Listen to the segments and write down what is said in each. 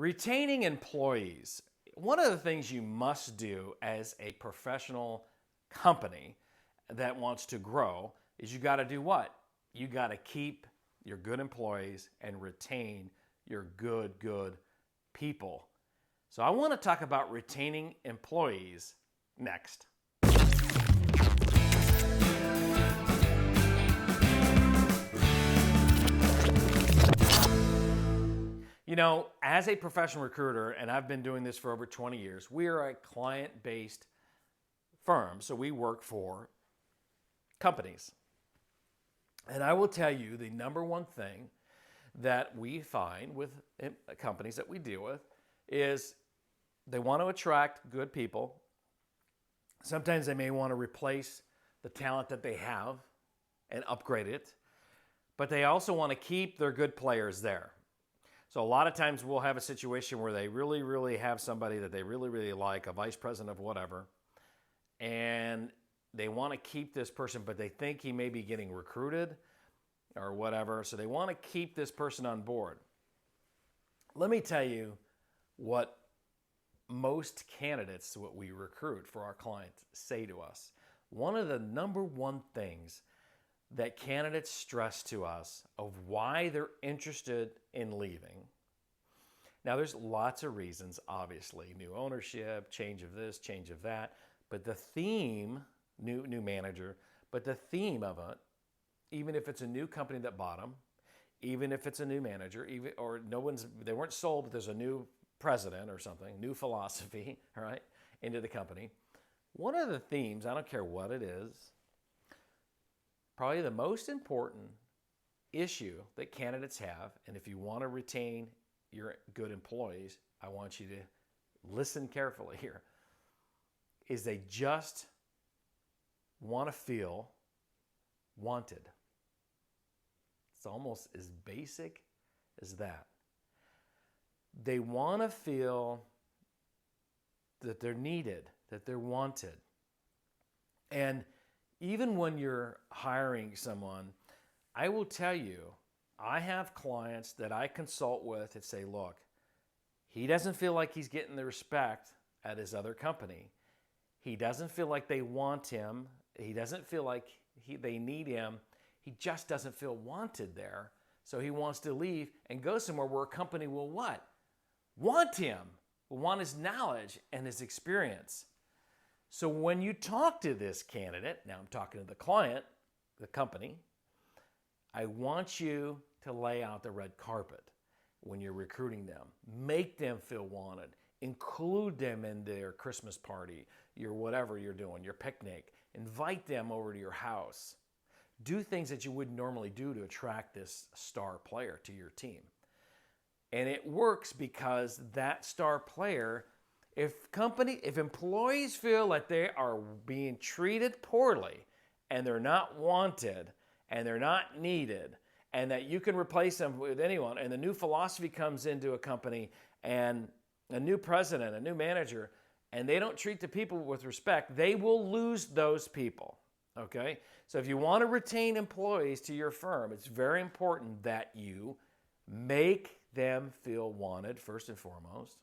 Retaining employees. One of the things you must do as a professional company that wants to grow is you got to do what? You got to keep your good employees and retain your good people. So I want to talk about retaining employees next. You know, as a professional recruiter, and I've been doing this for over 20 years, we are a client-based firm, so we work for companies. And I will tell you the number one thing that we find with companies that we deal with is they want to attract good people. Sometimes they may want to replace the talent that they have and upgrade it, but they also want to keep their good players there. So a lot of times we'll have a situation where they really have somebody that they really like, a vice president of whatever, and they want to keep this person, but they think he may be getting recruited or whatever, so they want to keep this person on board. Let me tell you what most candidates, what we recruit for our clients, say to us. One of the number one things that candidates stress to us of why they're interested in leaving. Now, there's lots of reasons, obviously. New ownership, change of this, change of that. But the theme, new manager, but the theme of it, even if it's a new company that bought them, even if it's a new manager, they weren't sold, but there's a new president or something, new philosophy, all right, into the company. One of the themes, I don't care what it is, probably the most important issue that candidates have, and if you want to retain your good employees, I want you to listen carefully here, is they just want to feel wanted. It's almost as basic as that. They want to feel that they're needed, that they're wanted. And even when you're hiring someone, I will tell you, I have clients that I consult with that say, look, he doesn't feel like he's getting the respect at his other company. He doesn't feel like they want him. He doesn't feel like they need him. He just doesn't feel wanted there. So he wants to leave and go somewhere where a company will what? Want him, will want his knowledge and his experience. So when you talk to this candidate, now I'm talking to the client, the company, I want you to lay out the red carpet when you're recruiting them. Make them feel wanted. Include them in their Christmas party, your whatever you're doing, your picnic. Invite them over to your house. Do things that you wouldn't normally do to attract this star player to your team. And it works because that star player, if employees feel like they are being treated poorly and they're not wanted and they're not needed and that you can replace them with anyone, and the new philosophy comes into a company and a new president, a new manager, and they don't treat the people with respect, they will lose those people, okay? So if you want to retain employees to your firm, it's very important that you make them feel wanted, first and foremost.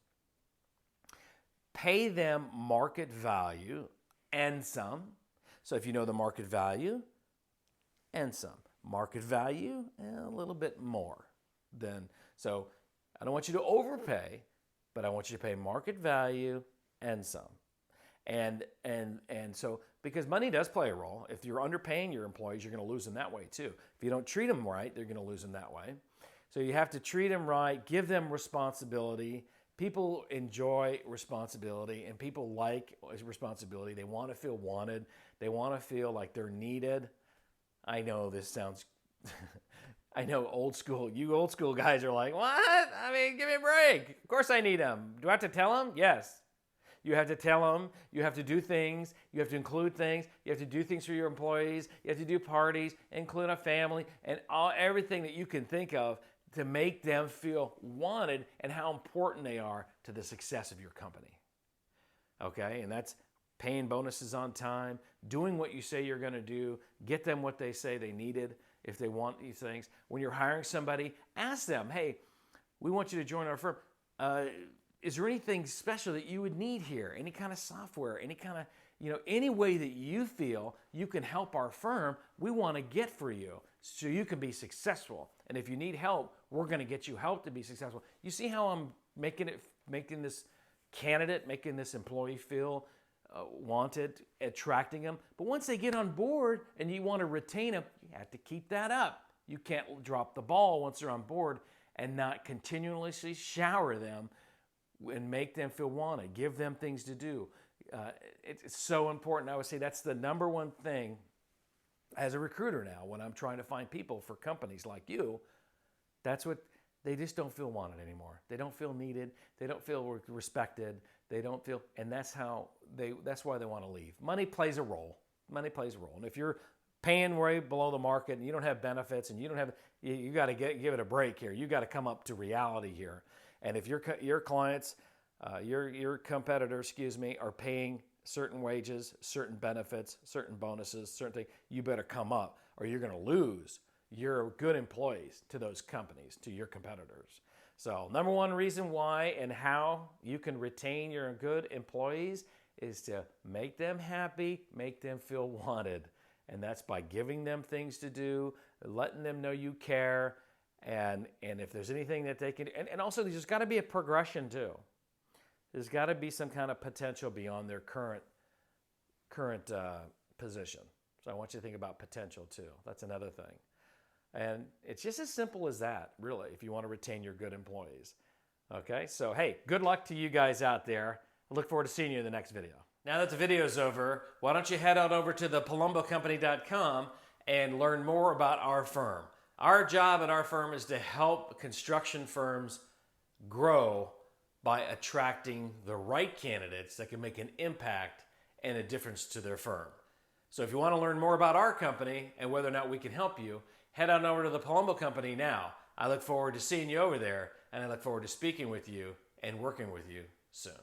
Pay them market value and some. So if you know the market value, and some. Market value, a little bit more than. So I don't want you to overpay, but I want you to pay market value and some. And so, because money does play a role. If you're underpaying your employees, you're going to lose them that way too. If you don't treat them right, they're going to lose them that way. So you have to treat them right, give them responsibility. People enjoy responsibility and people like responsibility. They want to feel wanted. They want to feel like they're needed. I know this sounds, I know old school. You old school guys are like, what? I mean, give me a break. Of course I need them. Do I have to tell them? Yes. You have to tell them. You have to do things. You have to include things. You have to do things for your employees. You have to do parties, include a family, and everything that you can think of to make them feel wanted and how important they are to the success of your company. Okay? And that's paying bonuses on time, doing what you say you're going to do, get them what they say they needed if they want these things. When you're hiring somebody, ask them, hey, we want you to join our firm. is there anything special that you would need here? Any kind of software, any kind of, any way that you feel you can help our firm, we want to get for you so you can be successful. And if you need help, we're going to get you help to be successful. You see how I'm making this candidate, making this employee feel wanted, attracting them. But once they get on board and you want to retain them, you have to keep that up. You can't drop the ball once they're on board and not continuously shower them and make them feel wanted, give them things to do. It's so important. I would say that's the number one thing as a recruiter now when I'm trying to find people for companies like you. That's what they just don't feel wanted anymore. They don't feel needed. They don't feel respected. They don't feel, and that's why they want to leave. Money plays a role. Money plays a role. And if you're paying way below the market and you don't have benefits and you got to give it a break here. You got to come up to reality here. And if your clients, your competitors, are paying certain wages, certain benefits, certain bonuses, certain things, you better come up or you're going to lose your good employees to those companies, to your competitors. So number one reason why and how you can retain your good employees is to make them happy, make them feel wanted. And that's by giving them things to do, letting them know you care, and if there's anything that they can, and also there's got to be a progression too. There's got to be some kind of potential beyond their current position. So I want you to think about potential too. That's another thing. And it's just as simple as that, really, if you want to retain your good employees. Okay, so hey, good luck to you guys out there. I look forward to seeing you in the next video. Now that the video's over, why don't you head on over to thepalumbocompany.com and learn more about our firm. Our job at our firm is to help construction firms grow by attracting the right candidates that can make an impact and a difference to their firm. So if you want to learn more about our company and whether or not we can help you, head on over to the Palumbo Company now. I look forward to seeing you over there, and I look forward to speaking with you and working with you soon.